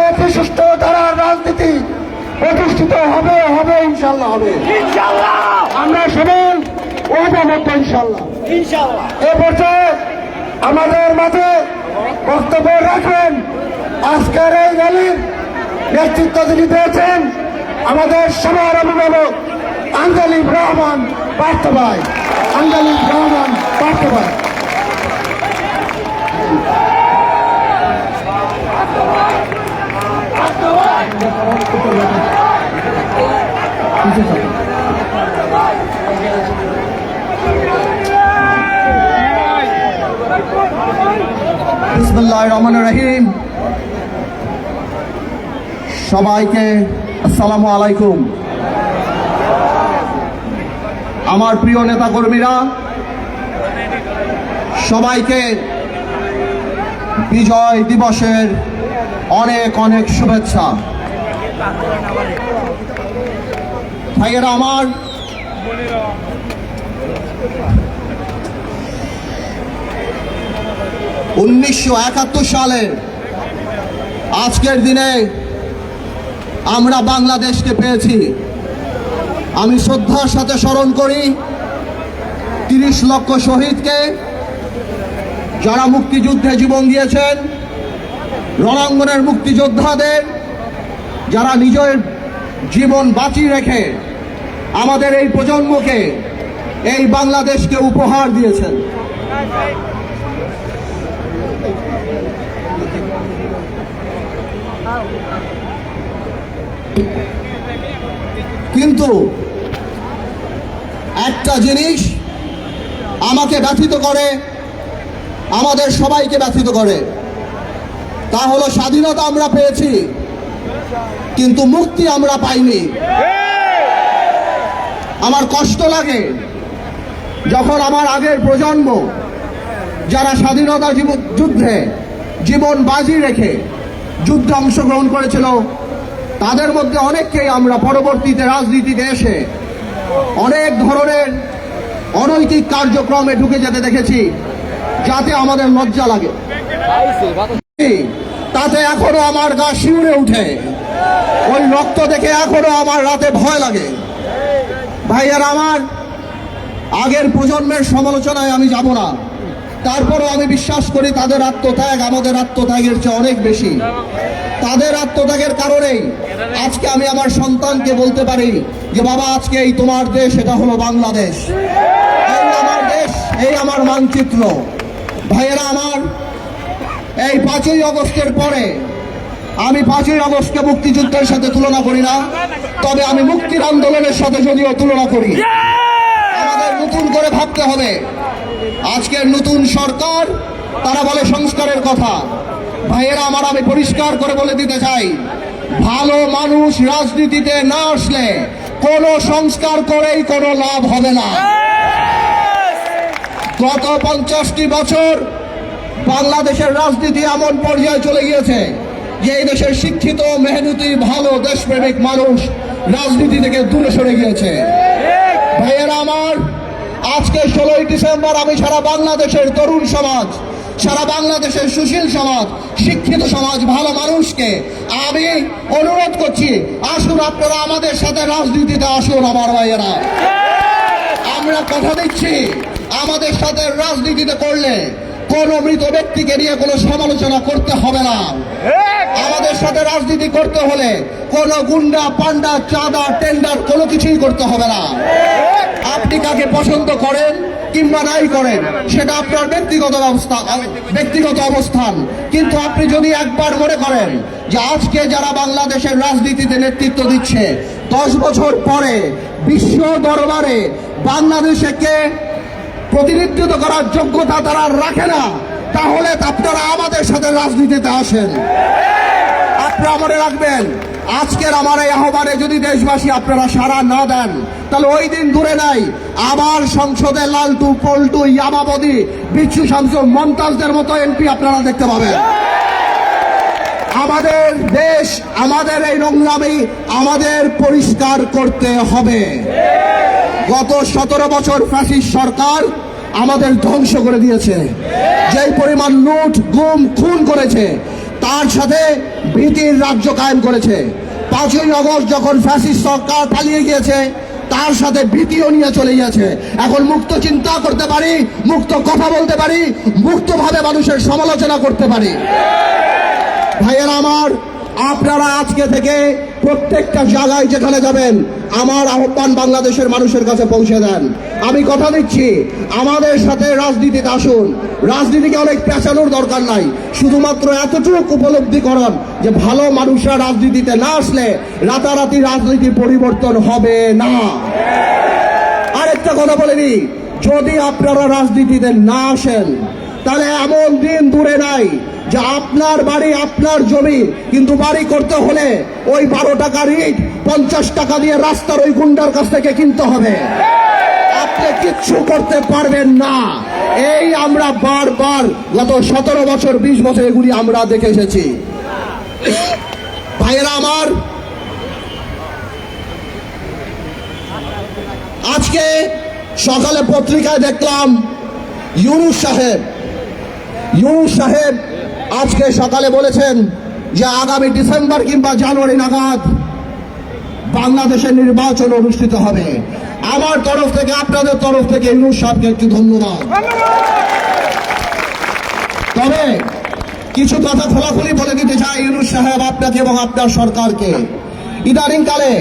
অতি সুষ্ঠু ধারার রাজনীতি প্রতিষ্ঠিত হবে হবে ইনশাল্লাহ হবে। আমরা সবাই ঐক্যবদ্ধ ইনশাল্লাহ। এ পর্যায়ে আমাদের মাঝে বক্তব্য রাখবেন আজকের এই র্যালির নেতৃত্ব যিনি পেয়েছেন আমাদের সবার অভিভাবক আঞ্জলিক রহমান পার্থ ভাই। আঞ্জলিক রহমান পার্থ ভাই। বিসমিল্লাহির রহমানির রহিম। সবাইকে আসসালামু আলাইকুম। আমার প্রিয় নেতা কর্মীরা, সবাইকে বিজয় দিবসের অনেক অনেক শুভেচ্ছা। ভাইয়েরা আমার, 1971 সালের আজকের দিনে আমরা বাংলাদেশকে পেয়েছি। আমি শ্রদ্ধার সাথে স্মরণ করি 30 লক্ষ শহীদকে, যারা মুক্তিযুদ্ধে জীবন দিয়েছেন, রণাঙ্গনের মুক্তিযোদ্ধাদের, যারা নিজের জীবন বাঁচিয়ে রেখে আমাদের এই প্রজন্মকে এই বাংলাদেশকে উপহার দিয়েছেন। কিন্তু একটা জিনিস আমাকে ব্যথিত করে, আমাদের সবাইকে ব্যথিত করে, তা হলো স্বাধীনতা আমরা পেয়েছি কিন্তু মুক্তি আমরা পাইনি। আমার কষ্ট লাগে যখন আমার আগের প্রজন্ম যারা স্বাধীনতা যুদ্ধে জীবন বাজি রেখে যুদ্ধে অংশগ্রহণ করেছিল, তাদের মধ্যে অনেককেই আমরা পরবর্তীতে রাজনীতিতে এসে অনেক ধরনের অনৈতিক কার্যক্রমে ঢুকে যেতে দেখেছি, যাতে আমাদের লজ্জা লাগে। তাতে এখনো আমার গা শিউরে উঠে, ওই রক্ত দেখে এখনো আমার রাতে ভয় লাগে। ভাইয়ারা আমার, আগের প্রজন্মের সমালোচনায় আমি যাব না, তারপরও আমি বিশ্বাস করি তাদের আত্মত্যাগ আমাদের আত্মত্যাগের চেয়ে অনেক বেশি। তাদের আত্মত্যাগের কারণেই আজকে আমি আমার সন্তানকে বলতে পারি যে বাবা, আজকে এই তোমার দেশ, এটা হলো বাংলাদেশ, এই আমার দেশ, এই আমার মানচিত্র। ভাইয়েরা আমার, এই 5ই আগস্টের পরে আমি 5ই আগস্টকে মুক্তিযুদ্ধের সাথে তুলনা করি না, তবে আমি মুক্তির আন্দোলনের সাথে যদিও তুলনা করি। আমাদের নতুন করে ভাবতে হবে। আজকের নতুন সরকার, তারা বলে সংস্কারের কথা। ভাইয়েরা আমার, আমি পরিষ্কার করে বলে দিতে চাই, ভালো মানুষ রাজনীতিতে না আসলে কোনো সংস্কার করেই কোনো লাভ হবে না। গত 50টি বছর বাংলাদেশের রাজনীতি এমন পর্যায়ে চলে গিয়েছে যে এই দেশের শিক্ষিত, মেহনতি, ভালো, দেশপ্রেমিক মানুষ রাজনীতি থেকে দূরে সরে গিয়েছে। ভাইয়েরা আমার, আজকে 16ই ডিসেম্বর আমি সারা বাংলাদেশের তরুণ সমাজ, সারা বাংলাদেশের সুশীল সমাজ, শিক্ষিত সমাজ, ভালো মানুষকে আমি অনুরোধ করছি, আসুন আপনারা আমাদের সাথে রাজনীতিতে আসুন। আমার ভাইয়েরা, আমরা কথা দিচ্ছি, আমাদের সাথে রাজনীতিতে করলে কোন মৃত ব্যক্তিকে নিয়ে কোনো সমালোচনা করতে হবে না। আমাদের সাথে রাজনীতি করতে হলে কোন গুন্ডা, পান্ডা, চাঁদা, টেন্ডার কোনো কিছুই করতে হবে না। আপনি কাকে পছন্দ করেন কিংবা নাই করেন সেটা আপনার ব্যক্তিগত অবস্থান, কিন্তু আপনি যদি একবার মনে করেন যে আজকে যারা বাংলাদেশের রাজনীতিতে নেতৃত্ব দিচ্ছে 10 বছর পরে বিশ্ব দরবারে বাংলাদেশকে প্রতিনিধিত্ব করার যোগ্যতা তারা রাখে না, তাহলে আপনারা আমাদের সাথে রাজনীতিতে আসেন। আপনারা মনে রাখবেন, আজকের আমার এই আহ্বানে যদি দেশবাসী আপনারা সাড়া না দেন, তাহলে ওই দিন দূরে নাই, আবার সংসদে লালটু, পল্টু, ইয়াবাবদি, বিচ্ছু শামসু, মমতাজদের মতো এমপি আপনারা দেখতে পাবেন। আমাদের দেশ, আমাদের এই নোংরামি আমাদের পরিষ্কার করতে হবে। গত 17 বছর ফ্যাসিস্ট সরকার আমাদের ধ্বংস করে দিয়েছে। যেই পরিমাণ লুট, গুম, খুন করেছে, তার সাথে ভীতির রাজ্য কায়েম করেছে। 5ই আগস্ট যখন ফ্যাসিস্ট সরকার পালিয়ে গিয়েছে, তার সাথে ভীতিও নিয়ে চলে গিয়েছে। এখন মুক্ত চিন্তা করতে পারি, মুক্ত কথা বলতে পারি, মুক্তভাবে মানুষের সমালোচনা করতে পারি। ভাইয়েরা আমার, আপনারা আজকে থেকে প্রত্যেকটা জায়গায় যেখানে যাবেন আমার আহ্বান বাংলাদেশের মানুষের কাছে পৌঁছে দেন। আমি কথা দিচ্ছি, আমাদের সাথে রাজনীতিতে আসুন। রাজনীতিকে অনেক পেঁচানোর দরকার নাই, শুধুমাত্র এতটুকু উপলব্ধি করান যে ভালো মানুষরা রাজনীতিতে না আসলে রাতারাতি রাজনীতি পরিবর্তন হবে না। আরেকটা কথা বলে দিই, যদি আপনারা রাজনীতিতে না আসেন তাহলে এমন দিন দূরে নাই যে আপনার বাড়ি আপনার জমি, কিন্তু বাড়ি করতে হলে ওই 12 টাকার ইট 50 টাকা দিয়ে রাস্তার ওই গুন্ডার কাছ থেকে কিনতে হবে। আপনি কিচ্ছু করতে পারবেন না। এই আমরা বারবার গত 17 বছর 20 বছর এগুলি আমরা দেখে এসেছি। ভাইয়েরা আমার, আজকে সকালে পত্রিকায় দেখলাম ইউনূস সাহেব আজকে সকালে বলেছেন যে আগামী ডিসেম্বর কিংবা জানুয়ারি নাগাদ বাংলাদেশের নির্বাচন অনুষ্ঠিত হবে। আমার তরফ থেকে, আপনাদের তরফ থেকে ইউনূস সাহেবকে একটু ধন্যবাদ। তবে কিছু কথা খোলাখুলি বলে দিতে চাই ইউনূস সাহেব আপনাকে এবং আপনার সরকারকে। ইদানিংকালে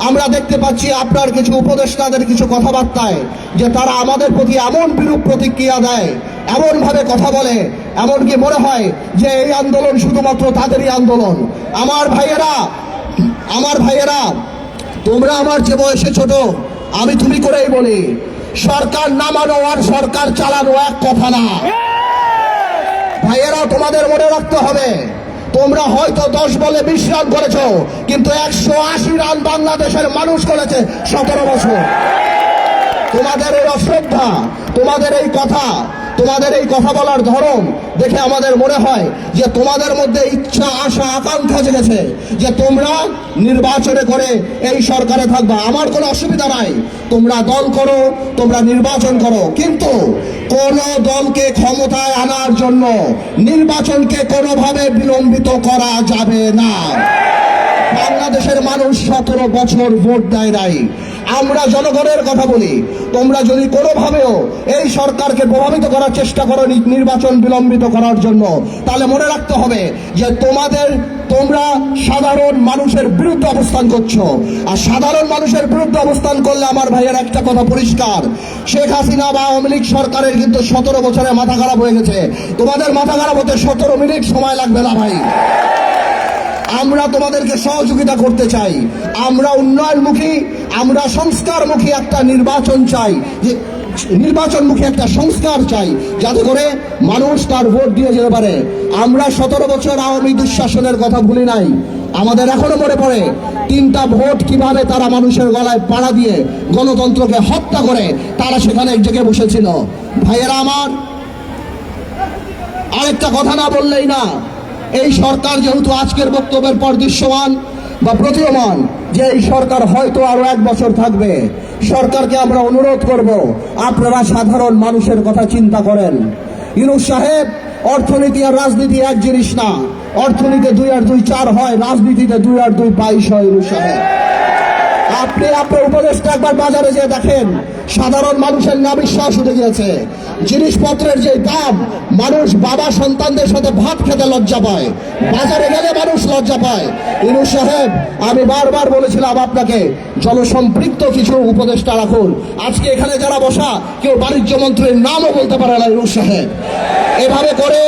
আমরা দেখতে পাচ্ছি আপনার কিছু উপদেষ্টাদের কিছু কথাবার্তায় যে তারা আমাদের প্রতি এমন বিরূপ প্রতিক্রিয়া দেয়, এমন ভাবে কথা বলে, এমনকি মনে হয় যে এই আন্দোলন শুধুমাত্র তাদেরই আন্দোলন। আমার ভাইয়েরা, তোমরা আমার যে বয়সে ছোট, আমি তুমি করেই বলি, সরকার নামানো আর সরকার চালানো এক কথা না। ভাইয়েরা, তোমাদের মনে রাখতে হবে, তোমরা হয়তো 10 বলে 20 রান করেছো, কিন্তু 180 রান বাংলাদেশের মানুষ করেছে 17 বছর। তোমাদের এই অশ্রদ্ধা, তোমাদের এই কথা বলার ধরন দেখে আমাদের মনে হয় যে তোমাদের মধ্যে ইচ্ছা, আশা, আকাঙ্ক্ষা জেগেছে যে তোমরা নির্বাচনে করে এই সরকারে থাকবা। আমার কোনো অসুবিধা নাই, তোমরা দল করো, তোমরা নির্বাচন করো, কিন্তু কোন দলকে ক্ষমতায় আনার জন্য নির্বাচনকে কোনোভাবে বিলম্বিত করা যাবে না। বাংলাদেশের মানুষ 17 বছর ভোট দেয় নাই। আমরা জনগণের কথা বলি, তোমরা যদি কোনোভাবেও এই সরকারকে প্রভাবিত করার চেষ্টা করো নির্বাচন বিলম্বিত করার জন্য, তাহলে মনে রাখতে হবে যে তোমরা সাধারণ মানুষের বিরুদ্ধে অবস্থান করছো। আর সাধারণ মানুষের বিরুদ্ধে অবস্থান করলে আমার ভাইয়ের একটা কথা পরিষ্কার, শেখ হাসিনা বা আওয়ামী লীগ সরকারের কিন্তু 17 বছরে মাথা খারাপ হয়ে গেছে। তোমাদের মাথা খারাপ হতে 17 মিনিট সময় লাগবে না ভাই। আমরা তোমাদেরকে সহযোগিতা করতে চাই, আমরা উন্নয়নমুখী, আমরা সংস্কারমুখী একটা নির্বাচন চাই, যে নির্বাচনমুখী একটা সংস্কার চাই, যাতে করে মানুষ তার ভোট দিয়ে যেতে পারে। আমরা 17 বছর আওয়ামী দুঃশাসনের কথা ভুলি নাই। আমাদের এখনো মনে পড়ে 3টা ভোট কিভাবে তারা মানুষের গলায় পাড়া দিয়ে গণতন্ত্রকে হত্যা করে তারা সেখানে এক জায়গায় বসেছিল। ভাইয়েরা আমার, আরেকটা কথা না বললেই না, এই সরকার যেহেতু আজকের বক্তব্যের পর দৃশ্যমান বা প্রতীয়মান যে এই সরকার হয়তো আরো 1 বছর থাকবে, সরকারকে আমরা অনুরোধ করব আপনারা সাধারণ মানুষের কথা চিন্তা করেন। ইউনূস সাহেব, অর্থনীতি আর রাজনীতি এক জিনিস না। অর্থনীতিতে 2 আর 2 4 হয়, রাজনীতিতে 2 আর 2 22 হয়। ইউনূস সাহেব, আপনি আপনার উপদেশটা একবার বাজারে যেয়ে দেখেন, সাধারণ মানুষের না বিশ্বাস উঠে গিয়েছে। জিনিসপত্রের যে দাম, মানুষ বাবা সন্তানদের সাথে ভাত খেতে লজ্জা পায়, বাজারে গেলে মানুষ লজ্জা পায়। ইউনূস সাহেব, আমি বারবার বলেছিলাম আপনাকে জনসম্পৃক্ত কিছু উপদেষ্টা রাখুন। আজকে এখানে যারা বসা, কেউ বাণিজ্য মন্ত্রীর নামও বলতে পারে না। ইউনূস সাহেব, এভাবে করে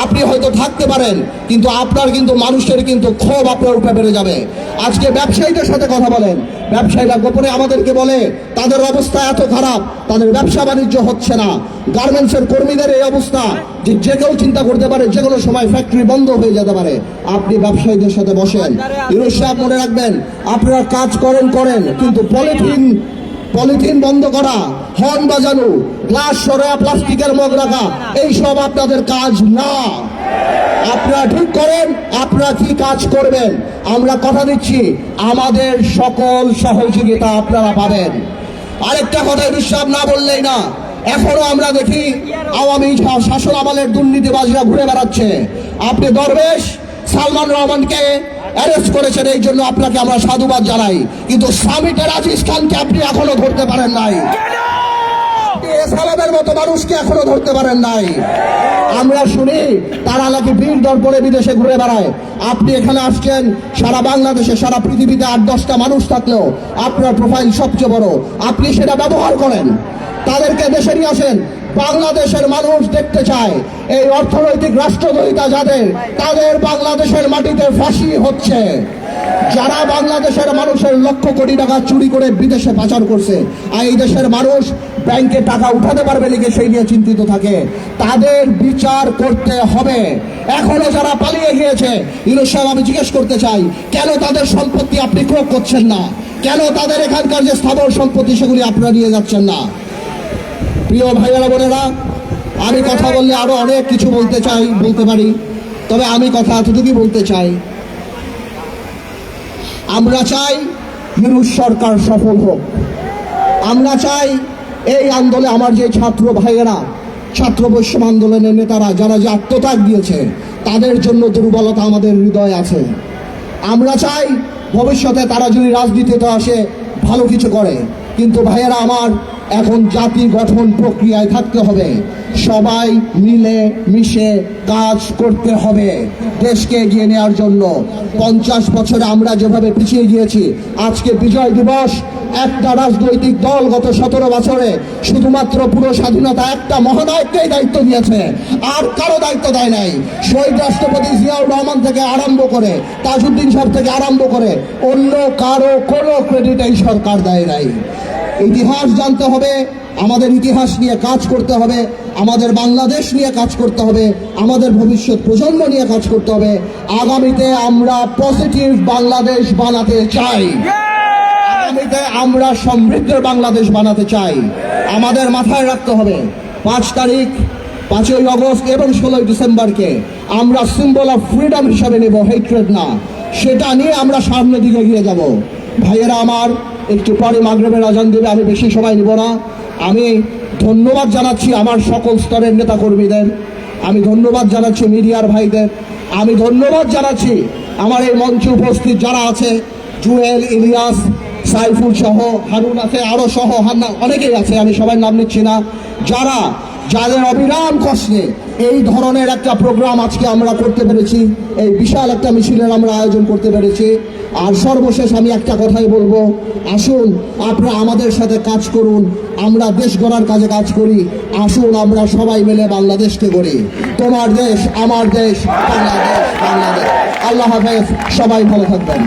আপনি হয়তো থাকতে পারেন, কিন্তু আপনার কিন্তু মানুষের কিন্তু ক্ষোভ আপনার উপরে বেড়ে যাবে। আজকে ব্যবসায়ীদের সাথে কথা বলেন, ব্যবসায়ীরা গোপনে আমাদেরকে বলে তাদের অবস্থা এত খারাপ, তাদের ব্যবসা বাণিজ্য হচ্ছে না। গার্মেন্টসের কর্মীদের এই অবস্থা যে কেউ চিন্তা করতে পারে যে কোনো সময় ফ্যাক্টরি বন্ধ হয়ে যেতে পারে। আপনি ব্যবসায়ীদের সাথে বসেন। ইউনূস সাহেব, মনে রাখবেন, আপনারা কাজ করেন, কিন্তু পলিথিন বন্ধ করা, হর্ন বাজানো, গ্লাস সরায়া প্লাস্টিকের মগ রাখা, এইসব আপনাদের কাজ না। আপনারা ঠিক করেন আপনারা কি কাজ করবেন। আমরা কথা দিচ্ছি, আমাদের সকল সহযোগিতা আপনারা পাবেন। আরেকটা কথা বিশ্বাস না বললেই না, এখনো আমরা দেখি আওয়ামী শাসন আমলের দুর্নীতিবাজরা ঘুরে বেড়াচ্ছে। আপনি দরবেশ, সালমান রহমানকে অ্যারেস্ট করেছেন, এই জন্য আপনাকে আমরা সাধুবাদ জানাই। কিন্তু সামিটের আজিজ খানকে আপনি এখনো ধরতে পারেন নাই, সালামের মতো মানুষকে এখনো ধরতে পারেন নাই। আমরা শুনি তারা নাকি বীর দর্পণে বিদেশে ঘুরে বেড়ায়। আপনি এখানে আসছেন, সারা বাংলাদেশে সারা পৃথিবীতে 8-10টা মানুষ থাকলেও আপনার প্রোফাইল সবচেয়ে বড়, আপনি সেটা ব্যবহার করেন, তাদেরকে দেশে নিয়ে আসেন। বাংলাদেশের মানুষ দেখতে চায় এই অর্থনৈতিক রাষ্ট্রদ্রোহিতা যাদের, তাদের বাংলাদেশের মাটিতে ফাঁসি হচ্ছে। যারা বাংলাদেশের মানুষের লক্ষ কোটি টাকা চুরি করে বিদেশে পাচার করছে, আর এই দেশের মানুষ ব্যাংকে টাকা উঠাতে পারবে নাকি সেই নিয়ে চিন্তিত থাকে, তাদের বিচার করতে হবে। এখনো যারা পালিয়ে গিয়েছে, ইউনূস সাহেব, আমি জিজ্ঞেস করতে চাই, কেন তাদের সম্পত্তি আপনি ক্রয় করছেন না? কেন তাদের এখানকার যে স্থাবর সম্পত্তি সেগুলি আপনারা নিয়ে যাচ্ছেন না? প্রিয় ভাইয়েরা বোনেরা, আমি কথা বললে আরো অনেক কিছু বলতে পারি, তবে আমি কথা এতটুকুই বলতে চাই, আমরা চাই ইউনূস সরকার সফল হোক। আমরা চাই এই আন্দোলনে আমার যে ছাত্র ভাইয়েরা, ছাত্র বৈষম্য আন্দোলনের নেতারা যারা যে আত্মত্যাগ দিয়েছে, তাদের জন্য দুর্বলতা আমাদের হৃদয়ে আছে। আমরা চাই ভবিষ্যতে তারা যদি রাজনীতিতে আসে ভালো কিছু করে, কিন্তু ভাইয়েরা আমার, এখন জাতি গঠন প্রক্রিয়ায় থাকতে হবে। সবাই মিলে মিশে কাজ করতে হবে দেশকে এগিয়ে নেওয়ার জন্য। 50 বছরে আমরা যেভাবে পিছিয়ে গিয়েছি, আজকে বিজয় দিবস, একটা রাজনৈতিক দল গত 17 বছরে শুধুমাত্র পুরো স্বাধীনতা একটা মহানায়ককেই দায়িত্ব দিয়েছে, আর কারো দায়িত্ব দেয় নাই। শহীদ রাষ্ট্রপতি জিয়াউর রহমান থেকে আরম্ভ করে, তাজউদ্দিন সাহেব থেকে আরম্ভ করে, অন্য কারো কোনো ক্রেডিট এই সরকার দেয় নাই। ইতিহাস জানতে হবে, আমাদের ইতিহাস নিয়ে কাজ করতে হবে, আমাদের বাংলাদেশ নিয়ে কাজ করতে হবে, আমাদের ভবিষ্যৎ প্রজন্ম নিয়ে কাজ করতে হবে। আগামীতে আমরা পজিটিভ বাংলাদেশ বানাতে চাই, আগামীতে আমরা সমৃদ্ধ বাংলাদেশ বানাতে চাই। আমাদের মাথায় রাখতে হবে 5 তারিখ, 5ই আগস্ট এবং 16ই ডিসেম্বরকে আমরা সিম্বল অফ ফ্রিডম হিসাবে নেব, হেট্রেড না। সেটা নিয়ে আমরা সামনের দিকে এগিয়ে যাব। ভাইয়েরা আমার, একটু পরে মাগরিবের আজান দেবে, আমি বেশি সময় নিব না। আমি ধন্যবাদ জানাচ্ছি আমার সকল স্তরের নেতাকর্মীদের, আমি ধন্যবাদ জানাচ্ছি মিডিয়ার ভাইদের, আমি ধন্যবাদ জানাচ্ছি আমার এই মঞ্চে উপস্থিত যারা আছে, জুয়েল, ইলিয়াস, সাইফুল সহ, হারুন আছে, আরো সহ অনেকেই আছে, আমি সবাই নাম নিচ্ছি না, যাদের অবিরাম কষ্টে এই ধরনের একটা প্রোগ্রাম আজকে আমরা করতে পেরেছি, এই বিশাল একটা মিছিলের আমরা আয়োজন করতে পেরেছি। আর সর্বশেষ আমি একটা কথাই বলবো, আসুন আপনারা আমাদের সাথে কাজ করুন, আমরা দেশ গড়ার কাজে কাজ করি। আসুন আমরা সবাই মিলে বাংলাদেশকে গড়ি। তোমার দেশ, আমার দেশ, বাংলাদেশ, বাংলাদেশ। আল্লাহ হাফেজ, সবাই ভালো থাকবেন।